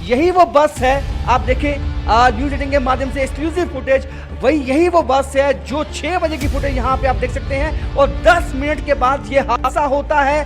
यही वो बस है, आप देखें न्यूज 18 के माध्यम से एक्सक्लूसिव फुटेज, यही वो बस है जो 6 बजे की फुटेज यहाँ पे आप देख सकते हैं और 10 मिनट के बाद ये हादसा होता है।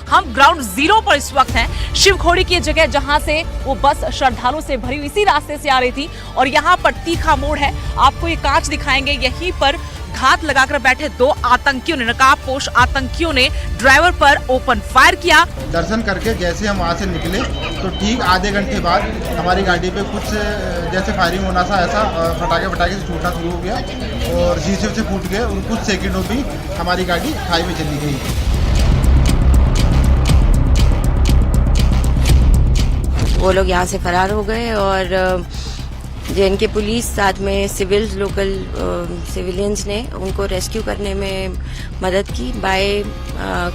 हम ग्राउंड जीरो पर इस वक्त हैं, शिवखोड़ी की जगह जहां से वो बस श्रद्धालुओं से भरी हुई इसी रास्ते से आ रही थी और यहाँ पर तीखा मोड़ है, आपको ये कांच दिखाएंगे। यहीं पर घात लगाकर बैठे 2 आतंकियों ने, नकाबपोश आतंकियों ने ड्राइवर पर ओपन फायर किया। दर्शन करके जैसे हम वहाँ से निकले तो ठीक आधे घंटे बाद हमारी गाड़ी पे कुछ जैसे फायरिंग होना था, ऐसा फटाके से छूटना शुरू हो गया और शीशे से फूट गए और कुछ सेकंडों में हमारी गाड़ी खाई में चली गई। वो लोग यहाँ से फरार हो गए और JNK पुलिस साथ में लोकल सिविलियंस ने उनको रेस्क्यू करने में मदद की। बाय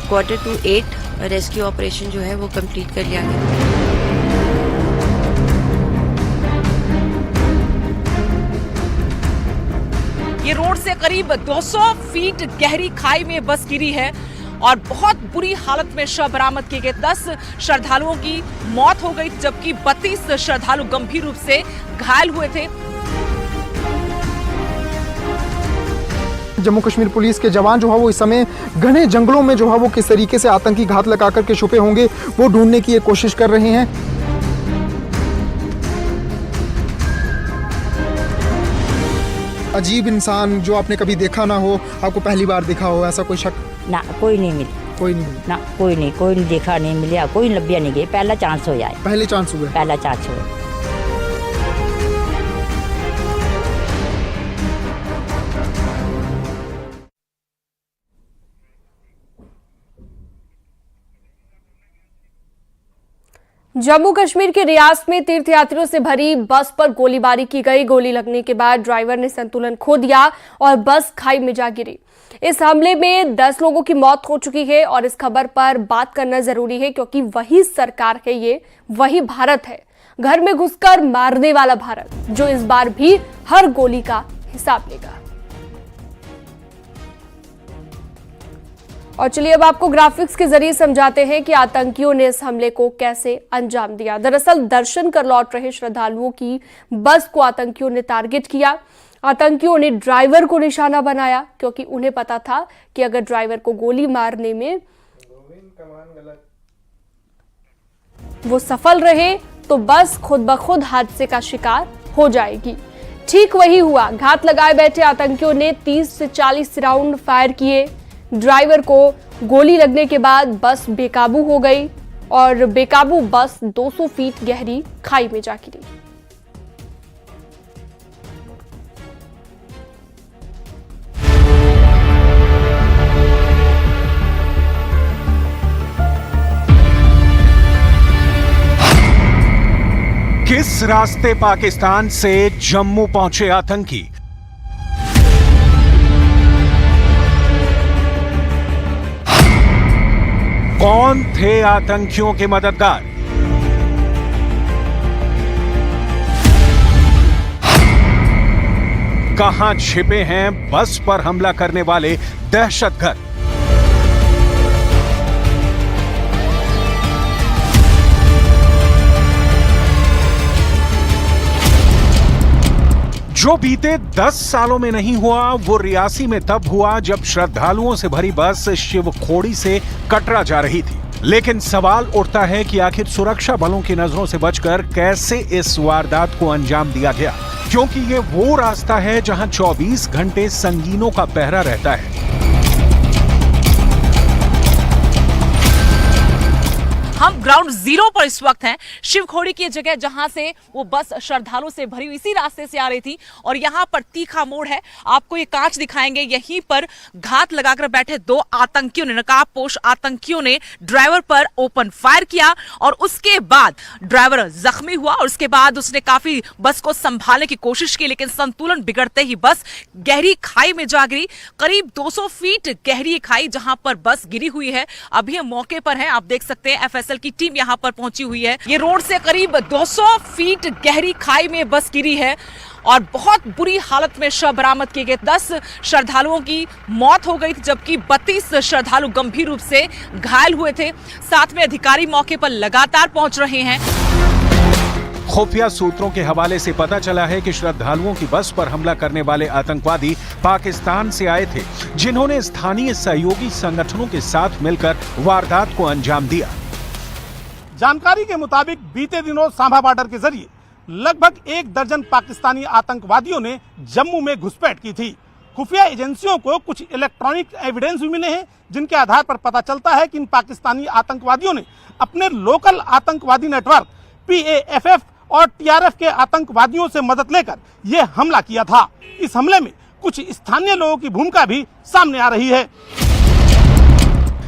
7:45 रेस्क्यू ऑपरेशन जो है वो कंप्लीट कर लिया गया। ये रोड से करीब 200 फीट गहरी खाई में बस गिरी है और बहुत बुरी हालत में शव बरामद किए गए। 10 श्रद्धालुओं की मौत हो गई जबकि 32 श्रद्धालु गंभीर रूप से घायल हुए थे। जम्मू कश्मीर पुलिस के जवान जो है वो इस समय घने जंगलों में जो है वो किस तरीके से आतंकी घात लगा करके छुपे होंगे वो ढूंढने की कोशिश कर रहे हैं। अजीब इंसान जो आपने कभी देखा ना हो, आपको पहली बार देखा हो, ऐसा कोई शक? ना कोई नहीं मिली, कोई नहीं ना कोई नहीं देखा, नहीं मिला, कोई लभ्या नहीं गई। पहला चांस हो जाए, पहले चांस हुए, पहला चांस हुआ। जम्मू कश्मीर के रियास में तीर्थयात्रियों से भरी बस पर गोलीबारी की गई। गोली लगने के बाद ड्राइवर ने संतुलन खो दिया और बस खाई में जा गिरी। इस हमले में 10 लोगों की मौत हो चुकी है और इस खबर पर बात करना जरूरी है क्योंकि वही सरकार है, ये वही भारत है, घर में घुसकर मारने वाला भारत, जो इस बार भी हर गोली का हिसाब लेगा। और चलिए अब आपको ग्राफिक्स के जरिए समझाते हैं कि आतंकियों ने इस हमले को कैसे अंजाम दिया। दरअसल दर्शन कर लौट रहे श्रद्धालुओं की बस को आतंकियों ने टारगेट किया। आतंकियों ने ड्राइवर को निशाना बनाया क्योंकि उन्हें पता था कि अगर ड्राइवर को गोली मारने में वो सफल रहे तो बस खुद ब खुद हादसे का शिकार हो जाएगी। ठीक वही हुआ। घात लगाए बैठे आतंकियों ने 30 से 40 राउंड फायर किए। ड्राइवर को गोली लगने के बाद बस बेकाबू हो गई और बेकाबू बस 200 फीट गहरी खाई में जा गिरी। किस रास्ते पाकिस्तान से जम्मू पहुंचे आतंकी? कौन थे आतंकियों के मददगार? कहां छिपे हैं बस पर हमला करने वाले दहशतगर्द? जो बीते 10 सालों में नहीं हुआ वो रियासी में तब हुआ जब श्रद्धालुओं से भरी बस शिवखोड़ी से कटरा जा रही थी। लेकिन सवाल उठता है कि आखिर सुरक्षा बलों की नजरों से बचकर कैसे इस वारदात को अंजाम दिया गया, क्योंकि ये वो रास्ता है जहां 24 घंटे संगीनों का पहरा रहता है। हम ग्राउंड जीरो पर इस वक्त हैं, शिवखोड़ी की जगह जहां से वो बस श्रद्धालुओं से भरी हुई इसी रास्ते से आ रही थी और यहाँ पर तीखा मोड़ है, आपको ये कांच दिखाएंगे। यहीं पर घात लगाकर बैठे 2 आतंकियों ने, नकाबपोश आतंकियों ने ड्राइवर पर ओपन फायर किया और उसके बाद ड्राइवर जख्मी हुआ और उसके बाद उसने काफी बस को संभालने की कोशिश की, लेकिन संतुलन बिगड़ते ही बस गहरी खाई में जा गिरी। करीब 200 फीट गहरी खाई जहां पर बस गिरी हुई है। अभी हम मौके पर हैं, आप देख सकते हैं FSL एफएसएल की टीम यहाँ पर पहुंची हुई है। ये रोड से करीब 200 फीट गहरी खाई में बस गिरी है और बहुत बुरी हालत में शव बरामद किए गए। 10 श्रद्धालुओं की मौत हो गई थी, जबकि 32 श्रद्धालु गंभीर रूप से घायल हुए थे। साथ में अधिकारी मौके पर लगातार पहुंच रहे हैं। खुफिया सूत्रों के हवाले से पता चला है कि श्रद्धालुओं की बस पर हमला करने वाले आतंकवादी पाकिस्तान से आए थे, जिन्होंने स्थानीय सहयोगी संगठनों के साथ मिलकर वारदात को अंजाम दिया। जानकारी के मुताबिक बीते दिनों सांभा बॉर्डर के जरिए लगभग 1 दर्जन पाकिस्तानी आतंकवादियों ने जम्मू में घुसपैठ की थी। खुफिया एजेंसियों को कुछ इलेक्ट्रॉनिक एविडेंस भी मिले हैं, जिनके आधार पर पता चलता है कि इन पाकिस्तानी आतंकवादियों ने अपने लोकल आतंकवादी नेटवर्क PAFF और TRF के आतंकवादियों से मदद लेकर यह हमला किया था। इस हमले में कुछ स्थानीय लोगों की भूमिका भी सामने आ रही है।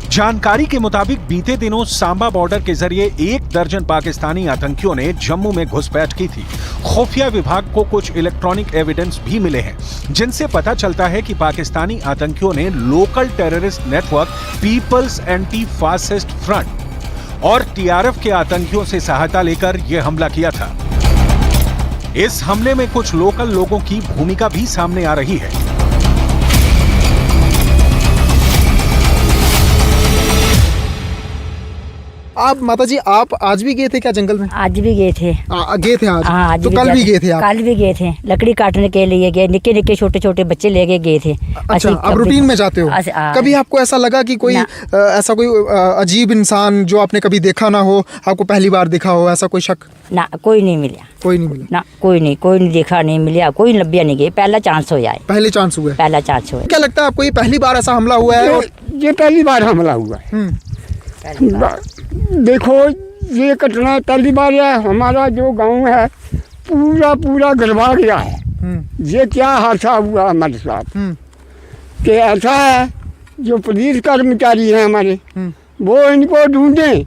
जानकारी के मुताबिक बीते दिनों सांबा बॉर्डर के जरिए 1 दर्जन पाकिस्तानी आतंकियों ने जम्मू में घुसपैठ की थी। खुफिया विभाग को कुछ इलेक्ट्रॉनिक एविडेंस भी मिले हैं, जिनसे पता चलता है कि पाकिस्तानी आतंकियों ने local terrorist network peoples anti fascist front और TRF के आतंकियों से सहायता लेकर यह हमला किया था। इस हमले में कुछ लोकल लोगों की भूमिका भी सामने आ रही है। आप माताजी, आप आज भी गए थे क्या जंगल में? आज भी गए थे। गए थे आज? हाँ, आज तो कल भी गए थे आप? कल भी गए थे, लकड़ी काटने के लिए गए, निक्के निक्के छोटे छोटे बच्चे लेके गए थे। अच्छा, आप रूटीन में जाते हो? कभी आपको ऐसा लगा कि कोई ऐसा कोई अजीब इंसान जो आपने कभी देखा ना हो, आपको पहली बार देखा हो, ऐसा कोई शक? ना, कोई नहीं मिला। कोई नहीं मिला? ना, कोई नहीं देखा, नहीं मिला, कोई लब्बिया नहीं गई। पहला चांस हो जाए। पहले चांस हुआ? पहला चांस हुआ। क्या लगता है आपको, ये पहली बार ऐसा हमला हुआ है? ये पहली बार हमला हुआ है। देखो, ये घटना पहली बार है। हमारा जो गांव है पूरा गरबा गया है। ये क्या हादसा हुआ हमारे साथ कि ऐसा है, जो पुलिस कर्मचारी हैं हमारे, वो इनको ढूंढें,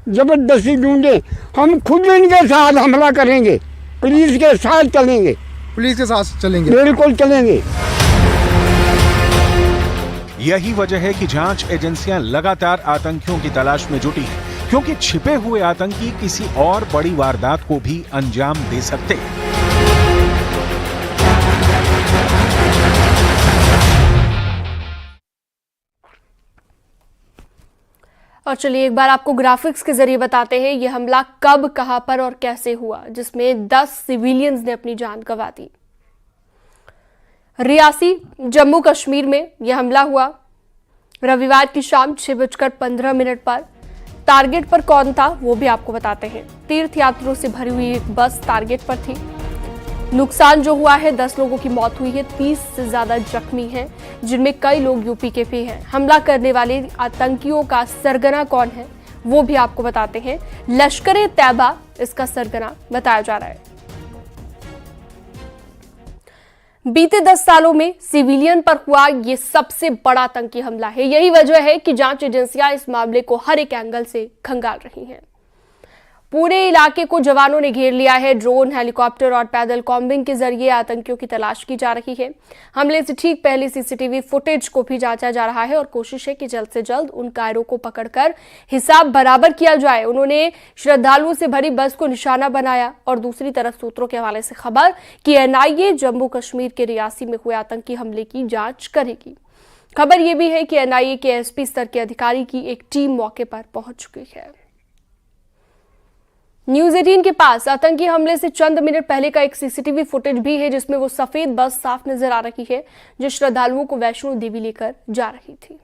जबरदस्ती ढूंढें। हम खुद इनके साथ हमला करेंगे, पुलिस के साथ चलेंगे। पुलिस के साथ चलेंगे? बिल्कुल चलेंगे। यही वजह है कि जांच एजेंसियां लगातार आतंकियों की तलाश में जुटी हैं, क्योंकि छिपे हुए आतंकी किसी और बड़ी वारदात को भी अंजाम दे सकते हैं। और चलिए एक बार आपको ग्राफिक्स के जरिए बताते हैं ये हमला कब, कहां पर और कैसे हुआ, जिसमें 10 सिविलियंस ने अपनी जान गंवा दी। रियासी, जम्मू कश्मीर में यह हमला हुआ रविवार की शाम 6:15 पर। टारगेट पर कौन था वो भी आपको बताते हैं। तीर्थयात्रियों से भरी हुई एक बस टारगेट पर थी। नुकसान जो हुआ है, 10 लोगों की मौत हुई है, 30 से ज्यादा जख्मी हैं, जिनमें कई लोग यूपी के भी हैं। हमला करने वाले आतंकियों का सरगना कौन है वो भी आपको बताते हैं। लश्कर-ए-तैयबा इसका सरगना बताया जा रहा है। बीते 10 सालों में सिविलियन पर हुआ ये सबसे बड़ा आतंकी हमला है। यही वजह है कि जांच एजेंसियां इस मामले को हर एक एंगल से खंगाल रही हैं। पूरे इलाके को जवानों ने घेर लिया है। ड्रोन, हेलीकॉप्टर और पैदल कॉम्बिंग के जरिए आतंकियों की तलाश की जा रही है। हमले से ठीक पहले सीसीटीवी फुटेज को भी जांचा जा रहा है और कोशिश है कि जल्द से जल्द उन कायरों को पकड़कर हिसाब बराबर किया जाए। उन्होंने श्रद्धालुओं से भरी बस को निशाना बनाया। और दूसरी तरफ सूत्रों के हवाले से खबर कि NIA जम्मू कश्मीर के रियासी में हुए आतंकी हमले की जांच करेगी। खबर यह भी है कि NIA के SP स्तर के अधिकारी की एक टीम मौके पर पहुंच चुकी है। न्यूज 18 के पास आतंकी हमले से चंद मिनट पहले का एक सीसीटीवी फुटेज भी है, जिसमें वो सफेद बस साफ नजर आ रही है जो श्रद्धालुओं को वैष्णो देवी लेकर जा रही थी।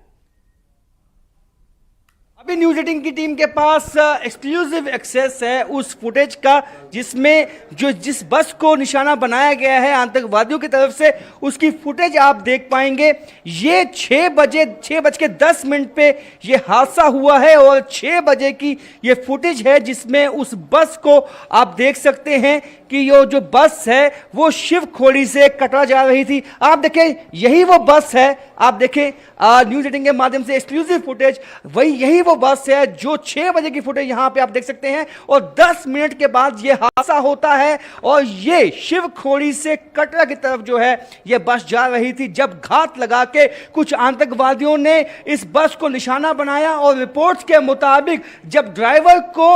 अभी न्यूज 18 की टीम के पास एक्सक्लूसिव एक्सेस है उस फुटेज का, जिसमें जिस बस को निशाना बनाया गया है आतंकवादियों की तरफ से, उसकी फुटेज आप देख पाएंगे। ये 6:10 पे ये हादसा हुआ है और 6 बजे की ये फुटेज है, जिसमें उस बस को आप देख सकते हैं कि ये जो बस है वो शिवखोड़ी से कटरा जा रही थी। आप देखें, यही वो बस है। आप देखें न्यूज 18 के माध्यम से एक्सक्लूसिव फुटेज, यही वो वो बस है जो 6 बजे की फुटेज यहां पे आप देख सकते हैं और 10 मिनट के बाद ये हादसा होता है और ये शिवखोड़ी से कटरा की तरफ जो है ये बस जा रही थी, जब घात लगा के कुछ आतंकवादियों ने इस बस को निशाना बनाया और रिपोर्ट्स के मुताबिक जब ड्राइवर को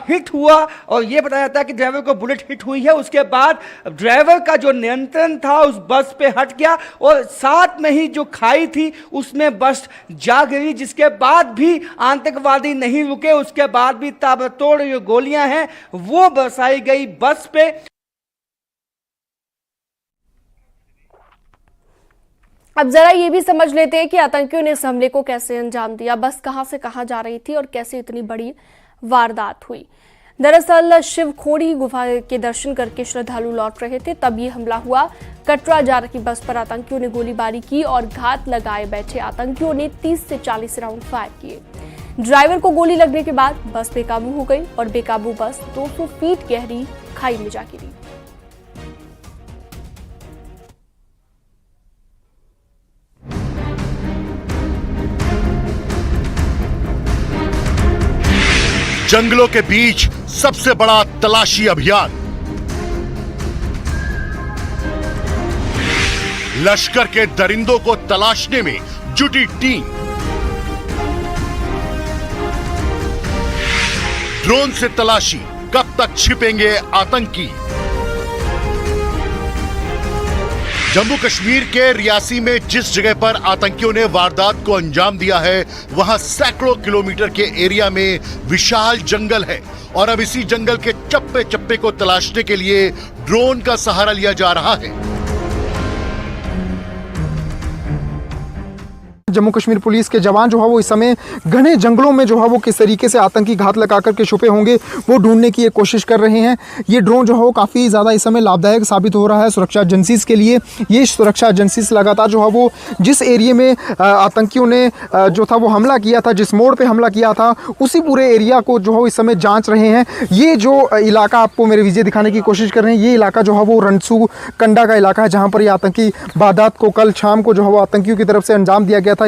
हिट हुआ और ये बताया जाता है कि ड्राइवर को बुलेट हिट हुई है, उसके बाद ड्राइवर का जो नियंत्रण था उस बस पे हट गया और साथ में ही जो खाई थी उसमें बस जा गिरी, जिसके बाद भी आतंकवादी नहीं रुके। उसके बाद भी ताबड़तोड़ जो गोलियां हैं वो बरसाई गई बस पे। अब जरा ये भी समझ लेते हैं कि आतंकियों ने इस हमले को कैसे अंजाम दिया, बस कहां से कहां जा रही थी और कैसे इतनी बड़ी वारदात हुई। दरअसल शिवखोड़ी गुफा के दर्शन करके श्रद्धालु लौट रहे थे, तब ये हमला हुआ। कटरा जा रही बस पर आतंकियों ने गोलीबारी की और घात लगाए बैठे आतंकियों ने 30 से 40 राउंड फायर किए। ड्राइवर को गोली लगने के बाद बस बेकाबू हो गई और बेकाबू बस 200 फीट गहरी खाई में जा गिरी। जंगलों के बीच सबसे बड़ा तलाशी अभियान। लश्कर के दरिंदों को तलाशने में जुटी टीम। ड्रोन से तलाशी, कब तक छिपेंगे आतंकी। जम्मू कश्मीर के रियासी में जिस जगह पर आतंकियों ने वारदात को अंजाम दिया है वहां सैकड़ों किलोमीटर के एरिया में विशाल जंगल है और अब इसी जंगल के चप्पे चप्पे को तलाशने के लिए ड्रोन का सहारा लिया जा रहा है। जम्मू कश्मीर पुलिस के जवान जो है वो इस समय घने जंगलों में जो है वो किस तरीके से आतंकी घात लगा करके छुपे होंगे वो ढूंढने की एक कोशिश कर रहे हैं। ये ड्रोन जो है वो काफ़ी ज़्यादा इस समय लाभदायक साबित हो रहा है सुरक्षा एजेंसीज के लिए। ये सुरक्षा एजेंसीज लगातार जो है वो जिस एरिया में आतंकियों ने जो था वो हमला किया था, जिस मोड़ पर हमला किया था, उसी पूरे एरिया को जो है इस समय जाँच रहे हैं। ये जो इलाका आपको मेरे विजय दिखाने की कोशिश कर रहे हैं, ये इलाका जो है वो रणसू कंडा का इलाका है, जहाँ पर ये आतंकी वारदात को कल शाम को जो है वो आतंकियों की तरफ से अंजाम दिया गया था।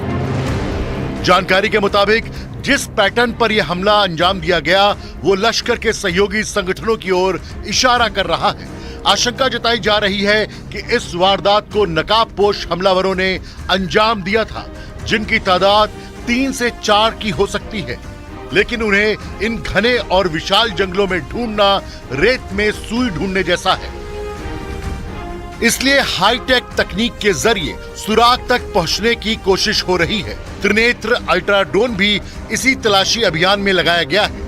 जानकारी के मुताबिक जिस पैटर्न पर यह हमला अंजाम दिया गया वो लश्कर के सहयोगी संगठनों की ओर इशारा कर रहा है। आशंका जताई जा रही है कि इस वारदात को नकाबपोश हमलावरों ने अंजाम दिया था, जिनकी तादाद 3 से 4 की हो सकती है, लेकिन उन्हें इन घने और विशाल जंगलों में ढूंढना रेत में सुई ढूंढने जैसा है। इसलिए हाईटेक तकनीक के जरिए सुराग तक पहुंचने की कोशिश हो रही है। त्रिनेत्र अल्ट्रा ड्रोन भी इसी तलाशी अभियान में लगाया गया है।